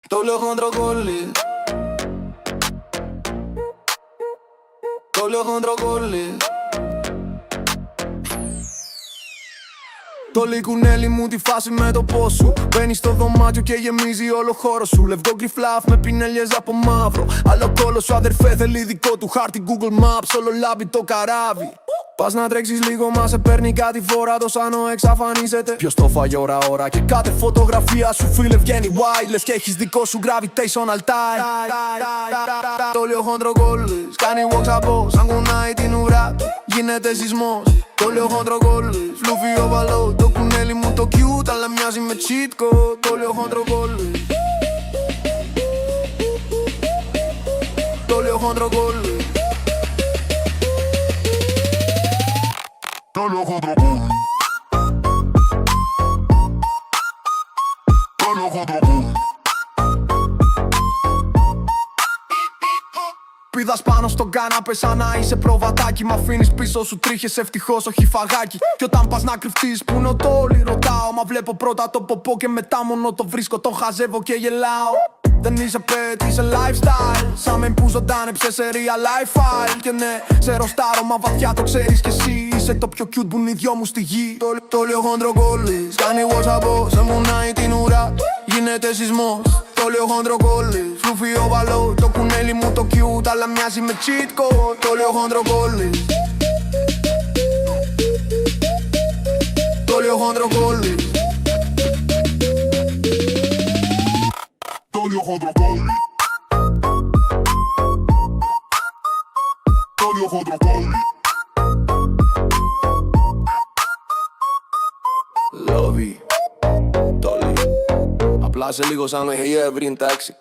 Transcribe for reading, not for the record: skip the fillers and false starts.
Το λέω χοντροκόλλη. Το λέω χοντροκόλλη. Το λικουνέλι μου τη φάση με το πώς σου μπαίνει στο δωμάτιο και γεμίζει όλο χώρο σου. Λευκό γκριφλάφ με πινέλιες από μαύρο. Άλλο κόλλο σου αδερφέ θέλει δικό του χάρτη Google Maps. Όλο λάμπει το καράβι. Πας να τρέξεις λίγο μα σε παίρνει κάτι φορά. Το σάνο εξαφανίζεται. Ποιος το φάγει ώρα και κάθε φωτογραφία σου φίλε βγαίνει wild. Λες και έχεις δικό σου gravitational tie. Το λέω χοντροκόλλης. Κάνει walks από σαν κουνάει την ουρά. Γίνεται σεισμός. Το λέω χοντροκόλλης. Φλούφι οβαλό. Το κουνέλι μου το cute αλλά μοιάζει με cheat code. Το λέω χοντροκόλλης. Το λέω χοντροκόλλης. Το λέω χοντροκόλλη. Το λέω χοντροκόλλη. Πηδάς πάνω στον κάναπε σαν να είσαι προβατάκι. Μ' αφήνεις πίσω σου τρίχες ευτυχώς όχι φαγάκι. Κι όταν πας να κρυφτείς που είναι το όλοι ρωτάω. Μα βλέπω πρώτα το ποπό και μετά μόνο το βρίσκω. Τον χαζεύω και γελάω. Δεν είσαι pet, είσαι lifestyle. Σαν μεν που ζωντάνεψε σε real life file. Και ναι, σε ροστάρω μα βαθιά το ξέρεις κι εσύ. Είσαι το πιο cute που είναι οι δυο μου στη γη. Το λέω χοντροκόλλης. Κάνει WhatsApp, σε μουνάει την ουρά. Γίνεται σεισμός. Το λέω χοντροκόλλης. Φλούφι οβαλό. Το κουνέλι μου το cute αλλά μοιάζει με cheat code. Το λέω χοντροκόλλης. Το λέω χοντροκόλλης. Το λέω χοντροκόλλη. Το λέω χοντροκόλλη. Love you. Απλά σε λίγο σαν να έχει εύρη τάξη.